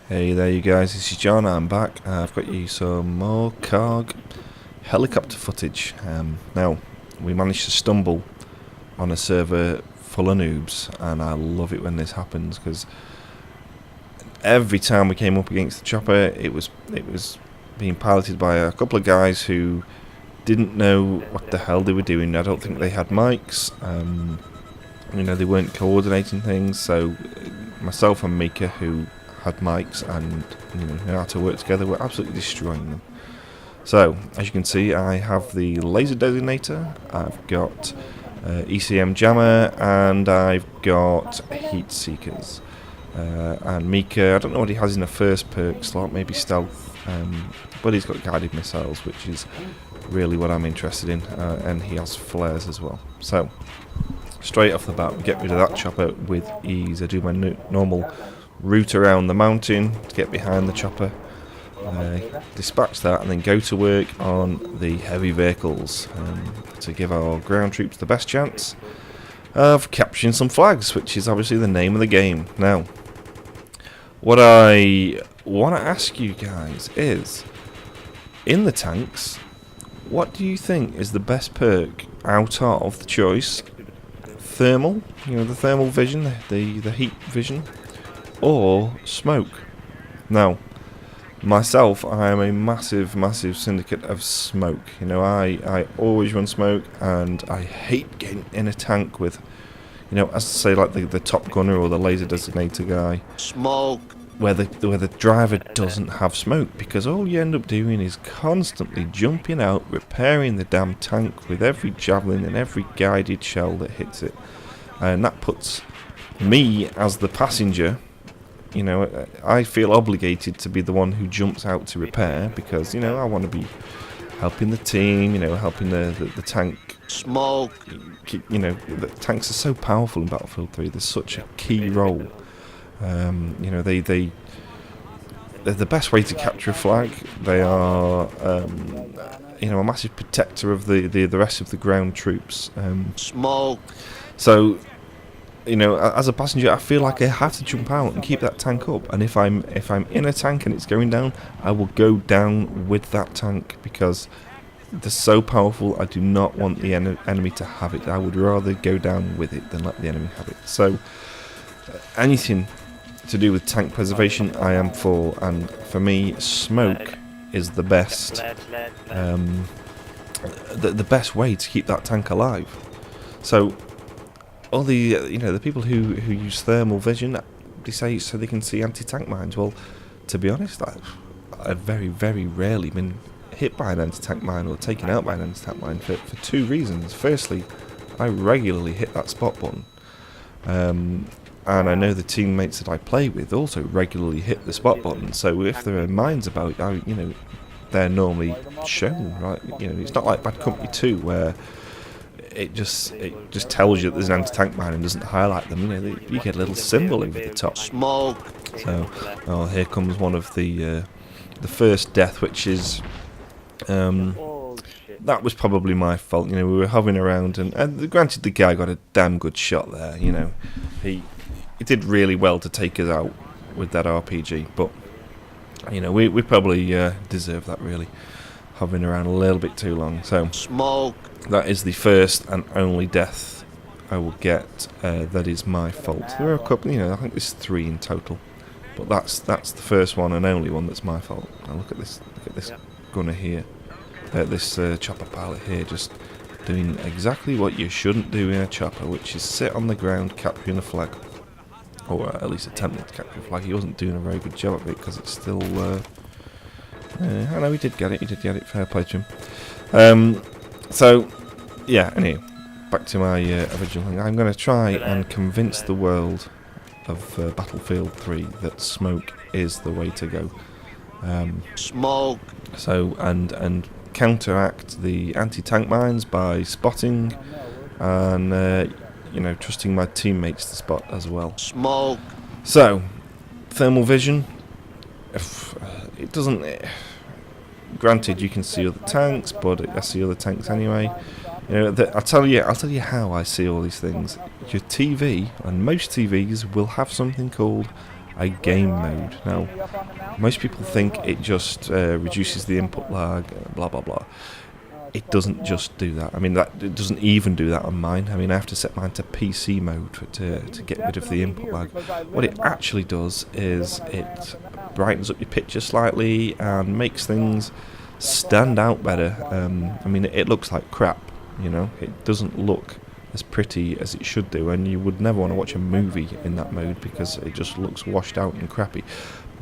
Hey there you guys, this is John, I'm back. I've got you some more Kharg helicopter footage. Now, we managed to stumble on a server full of noobs, and I love it when this happens, because every time we came up against the chopper, it was being piloted by a couple of guys who didn't know what the hell they were doing. I don't think they had mics, they weren't coordinating things, so myself and Mika, who had mics and know how to work together, we're absolutely destroying them. So as you can see, I have the laser designator, I've got ECM jammer, and I've got heat seekers. And Mika, I don't know what he has in the first perk slot, maybe stealth, but he's got guided missiles, which is really what I'm interested in, and he has flares as well. So straight off the bat, we get rid of that chopper with ease. I do my normal route around the mountain to get behind the chopper, dispatch that, and then go to work on the heavy vehicles to give our ground troops the best chance of capturing some flags, which is obviously the name of the game. Now, what I want to ask you guys is, in the tanks, what do you think is the best perk out of the choice? Thermal, the thermal vision, the heat vision, or smoke? Now, myself, I am a massive syndicate of smoke. I always run smoke, and I hate getting in a tank with, as I say, like the top gunner or the laser designator guy. Smoke. Where the driver doesn't have smoke, because all you end up doing is constantly jumping out, repairing the damn tank with every javelin and every guided shell that hits it, and that puts me as the passenger. I feel obligated to be the one who jumps out to repair, because I want to be helping the team, helping the tank. Smoke. The tanks are so powerful in Battlefield 3. There's such a key role. They're the best way to capture a flag. They are, a massive protector of the rest of the ground troops. Smoke. So, as a passenger, I feel like I have to jump out and keep that tank up. And if I'm in a tank and it's going down, I will go down with that tank, because they're so powerful. I do not want the enemy to have it. I would rather go down with it than let the enemy have it. So, anything to do with tank preservation, I am for, and for me, smoke is the best, the best way to keep that tank alive. So, all the the people who use thermal vision, they say so they can see anti-tank mines. Well, to be honest, I've very rarely been hit by an anti-tank mine or taken out by an anti-tank mine for two reasons. Firstly, I regularly hit that spot button. And I know the teammates that I play with also regularly hit the spot button, so if there are mines about, they're normally shown, right? It's not like Bad Company 2 where it just tells you that there's an anti-tank mine and doesn't highlight them. You get a little symbol over the top. Smoke. So, here comes one of the first death, which is that was probably my fault. We were hovering around, and granted, the guy got a damn good shot there. He did really well to take us out with that RPG, but we probably deserve that, really, hovering around a little bit too long. So smoke. That is the first and only death I will get. That is my fault. There are a couple, I think there's 3 in total, but that's the first one and only one that's my fault. Now look at this gunner here, this chopper pilot here, just doing exactly what you shouldn't do in a chopper, which is sit on the ground capturing a flag. Or at least attempting to capture a flag. He wasn't doing a very good job of it, because it's still... I know he did get it, fair play to him. So, yeah, anyway, back to my original thing. I'm going to try and convince the world of Battlefield 3 that smoke is the way to go. Smoke. So, and counteract the anti-tank mines by spotting and... trusting my teammates to spot as well. Smoke. So, thermal vision. It doesn't. Granted, you can see other tanks, but I see other tanks anyway. I'll tell you how I see all these things. Your TV, and most TVs will have something called a game mode. Now, most people think it just reduces the input lag, blah blah blah. It doesn't just do that. I mean, it doesn't even do that on mine. I mean, I have to set mine to PC mode to get rid of the input lag. What it actually does is it brightens up your picture slightly and makes things stand out better. I mean, it looks like crap, you know. It doesn't look as pretty as it should do, and you would never want to watch a movie in that mode because it just looks washed out and crappy.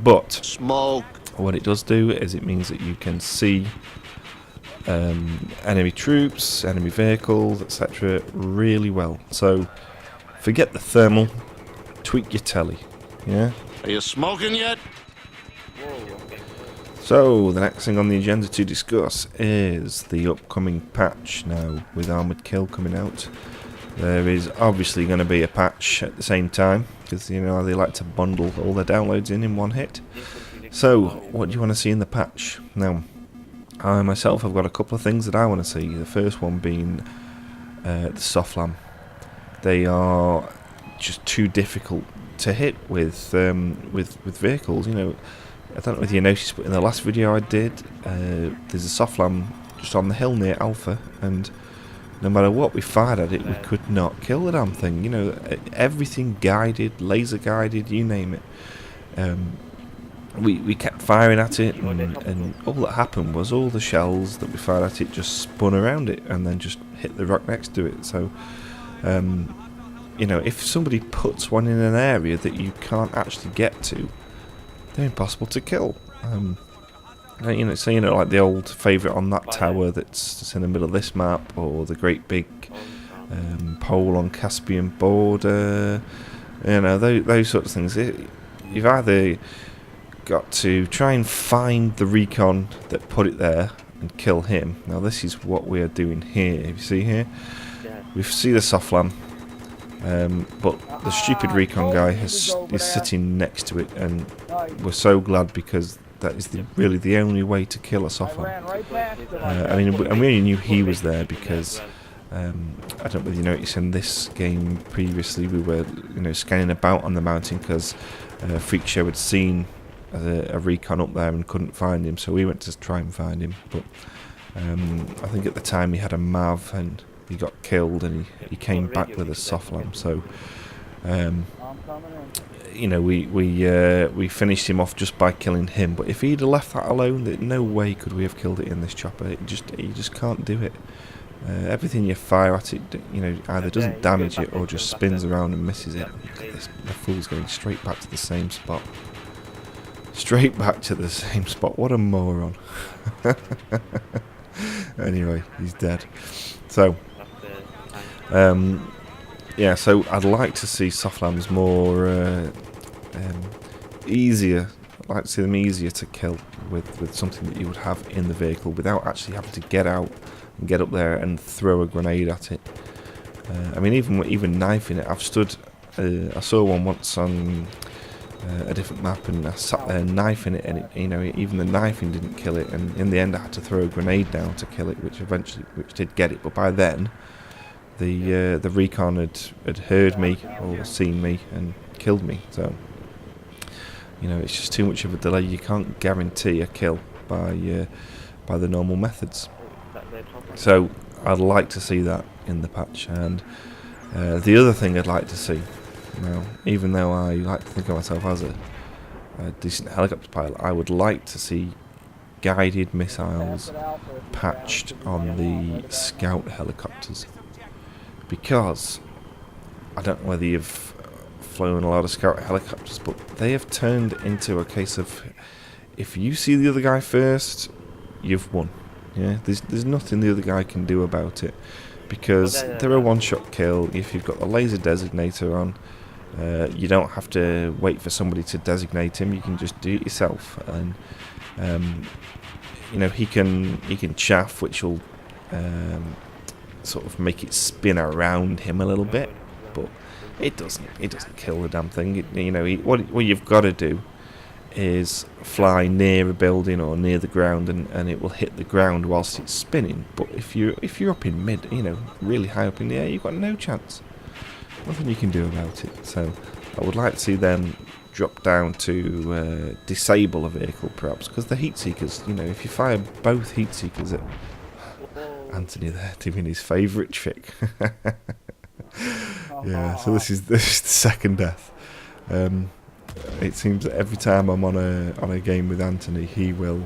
But smoke. What it does do is it means that you can see enemy troops, enemy vehicles, etc. really well. So forget the thermal, tweak your telly. Yeah. Are you smoking yet? So the next thing on the agenda to discuss is the upcoming patch. Now, with Armored Kill coming out, there is obviously going to be a patch at the same time because, you know, they like to bundle all their downloads in one hit. So what do you want to see in the patch? Now, I myself have got a couple of things that I want to see. The first one being the soft lam. They are just too difficult to hit with vehicles. You know, I don't know if you noticed, but in the last video I did, there's a soft lam just on the hill near Alpha, and no matter what we fired at it, we could not kill the damn thing. You know, everything guided, laser guided, you name it. We kept firing at it, and all that happened was all the shells that we fired at it just spun around it and then just hit the rock next to it. So, you know, if somebody puts one in an area that you can't actually get to, they're impossible to kill. You know, so, you know, like the old favourite on that tower that's just in the middle of this map, or the great big pole on Caspian border. You know, those sorts of things. You've either got to try and find the recon that put it there and kill him. Now this is what we are doing here. If you see here, we see the soft lam, but the stupid recon guy is sitting next to it, and we're so glad because that is really the only way to kill a soft lam. I mean, and we only knew he was there because I don't know whether you noticed in this game previously we were, you know, scanning about on the mountain because Freak Show had seen a recon up there and couldn't find him, so we went to try and find him. But I think at the time he had a Mav and he got killed, and he came back with a soft lam. So you know, we finished him off just by killing him. But if he'd have left that alone, no way could we have killed it in this chopper. You just can't do it. Everything you fire at it, you know, either doesn't damage it or just spins around and misses it. The fool's going straight back to the same spot. Straight back to the same spot. What a moron. Anyway, he's dead. So, yeah, so I'd like to see soft lams more easier. I'd like to see them easier to kill with something that you would have in the vehicle without actually having to get out and get up there and throw a grenade at it. I mean, even knifing it. I saw one once on a different map, and I sat there knifing it, and you know, even the knifing didn't kill it, and in the end I had to throw a grenade down to kill it, which did get it. But by then the recon had heard me or seen me and killed me. So, you know, it's just too much of a delay. You can't guarantee a kill by the normal methods. So I'd like to see that in the patch. And the other thing I'd like to see, now, even though I like to think of myself as a decent helicopter pilot, I would like to see guided missiles patched on the scout helicopters, because I don't know whether you've flown a lot of scout helicopters, but they have turned into a case of, if you see the other guy first, you've won. Yeah, there's nothing the other guy can do about it, because they're a one-shot kill. If you've got the laser designator on, you don't have to wait for somebody to designate him. You can just do it yourself, and you know, he can chaff, which will sort of make it spin around him a little bit, but it doesn't kill the damn thing. You know, what you've got to do is fly near a building or near the ground, and it will hit the ground whilst it's spinning. But if you're up in mid, you know, really high up in the air, you've got no chance. Nothing you can do about it. So I would like to see them drop down to disable a vehicle, perhaps, because the heat seekers, you know, if you fire both heat seekers at Anthony there doing his favourite trick. Yeah, so this is the second death. It seems that every time I'm on a game with Anthony, he will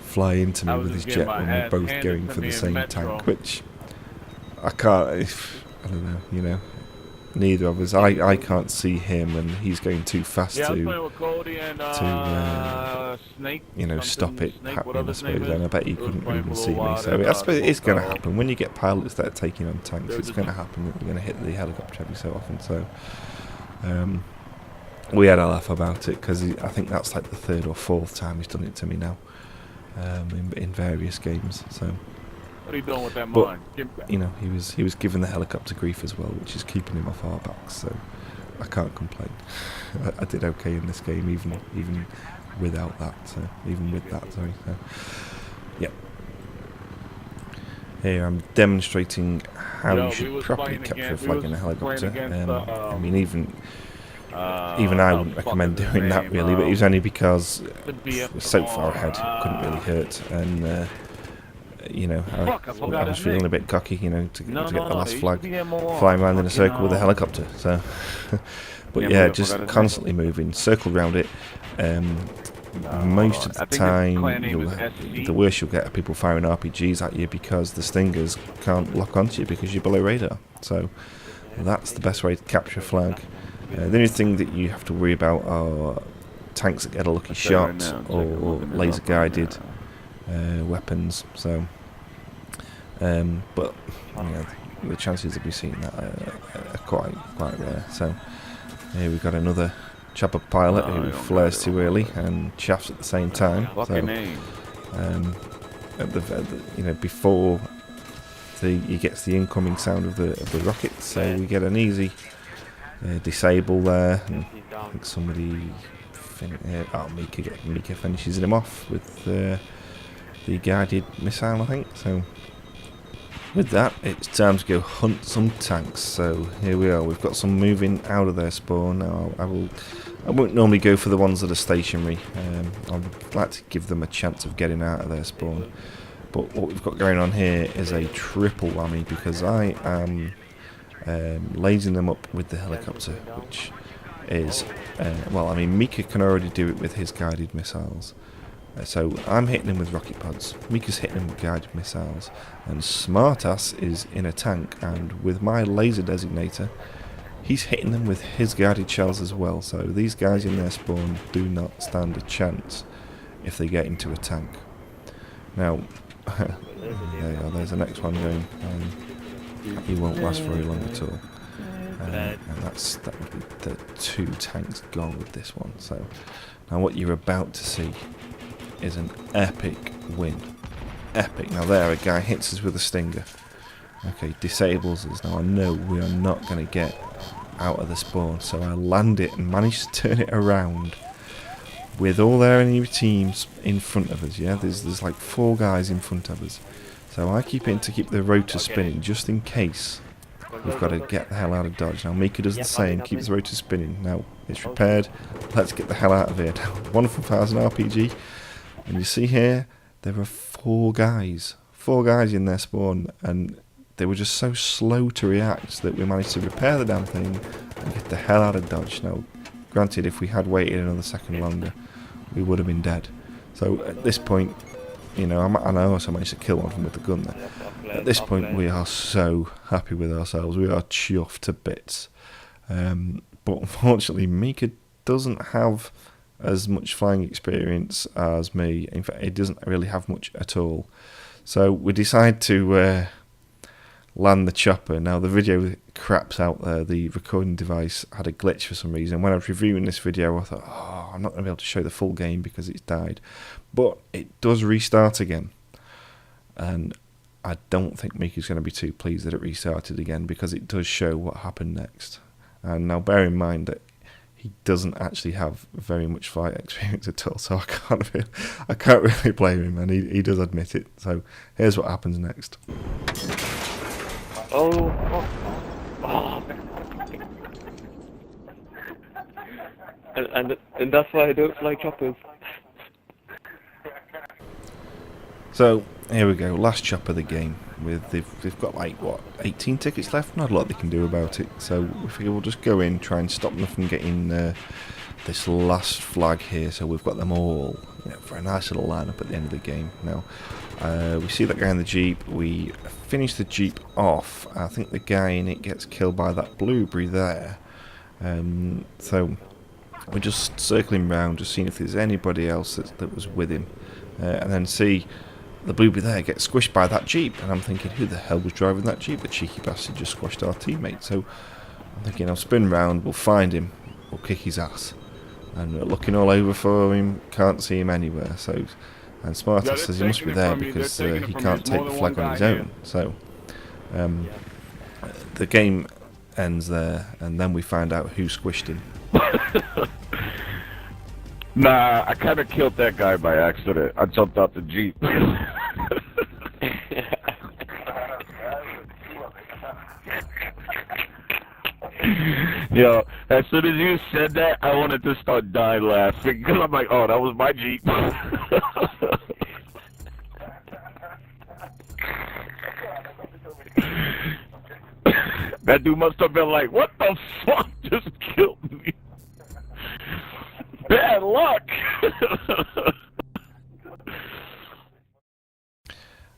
fly into me with his jet when we're both going for the same tank, which I can't. I don't know, you know. Neither of us. I can't see him, and he's going too fast to you know, stop it happening, I suppose. And I bet he couldn't even see me. So I suppose it is going to happen when you get pilots that are taking on tanks. It's going to happen that you're going to hit the helicopter every so often. So we had a laugh about it because I think that's like the third or fourth time he's done it to me now, in various games. So. What are you doing with that but, mine? you know, he was given the helicopter grief as well, which is keeping him off our backs, so I can't complain. I did okay in this game, even without that, so sorry. So, yeah. Here I'm demonstrating how you should properly capture a flag in a helicopter. I mean, even I wouldn't recommend doing that really, but it was only because it was so far ahead, it couldn't really hurt, and you know, I was feeling a bit cocky, you know, to get the last flag flying around in a circle with a helicopter. So, but yeah, just constantly moving, circle around it. Most of the time, the worst you'll get are people firing RPGs at you because the stingers can't lock onto you because you're below radar. So that's the best way to capture a flag. The only thing that you have to worry about are tanks that get a lucky shot or laser guided weapons. So but you know, the chances of we seeing that are quite rare. So here we've got another chopper pilot who flares too early and chaffs at the same time. So at the you know, before he gets the incoming sound of the rockets, so we get an easy disable there. And I think somebody Mika finishes him off with the guided missile, I think. So with that, it's time to go hunt some tanks. So here we are. We've got some moving out of their spawn. Now I won't normally go for the ones that are stationary. I would like to give them a chance of getting out of their spawn. But what we've got going on here is a triple whammy because I am lasing them up with the helicopter, which is well, I mean, Mika can already do it with his guided missiles. So I'm hitting him with rocket pods, Mika's hitting him with guided missiles, and Smartass is in a tank, and with my laser designator, he's hitting them with his guided shells as well. So these guys in their spawn do not stand a chance if they get into a tank. Now, there you are, there's the next one going, he won't last very long at all. And that would be the 2 tanks gone with this one. So now what you're about to see is an epic win. Epic. Now there, a guy hits us with a stinger. Okay, disables us. Now I know we are not going to get out of the spawn, so I land it and manage to turn it around with all their enemy teams in front of us. Yeah, there's like 4 guys in front of us. So I keep in to keep the rotor spinning just in case we've got to get the hell out of Dodge. Now Mika does the same, keeps the rotor spinning. Now it's repaired. Let's get the hell out of here. Now 1,000 RPG. And you see here, there are 4 guys in their spawn, and they were just so slow to react that we managed to repair the damn thing and get the hell out of Dodge. Now, granted, if we had waited another second longer, we would have been dead. So at this point, you know, and I also managed to kill one of them with the gun there. At this point, we are so happy with ourselves. We are chuffed to bits. But unfortunately, Mika doesn't have as much flying experience as me. In fact, he doesn't really have much at all. So we decide to land the chopper. Now the video craps out there. The recording device had a glitch for some reason. When I was reviewing this video, I thought, oh, I'm not going to be able to show the full game because it's died. But it does restart again. And I don't think Mika's going to be too pleased that it restarted again because it does show what happened next. And now bear in mind that he doesn't actually have very much flight experience at all, so I can't really blame him, and he does admit it. So here's what happens next. and that's why I don't fly choppers. So here we go, last chop of the game. They've got like what, 18 tickets left. Not a lot they can do about it. So we figure we'll just go in, try and stop them from getting this last flag here. So we've got them all, you know, for a nice little lineup at the end of the game. Now we see that guy in the jeep. We finish the jeep off. I think the guy in it gets killed by that blueberry there. So we're just circling around, just seeing if there's anybody else that was with him, and then see the blueberry there get squished by that jeep. And I'm thinking, who the hell was driving that jeep? The cheeky bastard just squashed our teammate. So I'm thinking, I'll spin round, we'll find him, we'll kick his ass. And we're looking all over for him, can't see him anywhere. So, and Smartass says he must be there because he can't take the flag on his own. So the game ends there, and then we find out who squished him. Nah, I kind of killed that guy by accident. I jumped out the jeep. Yo, as soon as you said that, I wanted to start dying laughing because I'm like, oh, that was my jeep. That dude must have been like, what the fuck just killed me? Bad luck.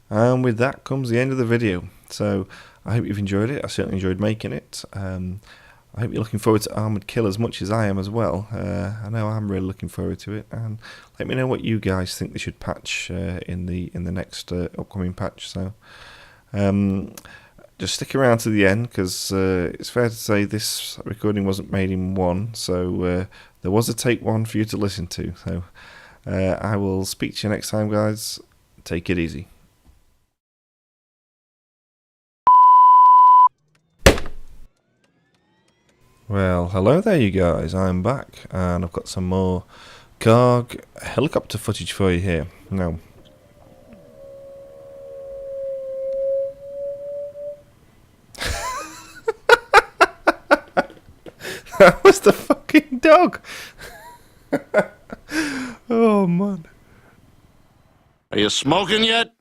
And with that comes the end of the video. So I hope you've enjoyed it. I certainly enjoyed making it. I hope you're looking forward to Armoured Kill as much as I am as well. I know I'm really looking forward to it. And let me know what you guys think they should patch in the next upcoming patch. So just stick around to the end, because it's fair to say this recording wasn't made in one. So there was a take one for you to listen to. So I will speak to you next time, guys. Take it easy. Well, hello there you guys, I'm back, and I've got some more Kharg helicopter footage for you here. Now, that was the fucking dog! Oh man. Are you smoking yet?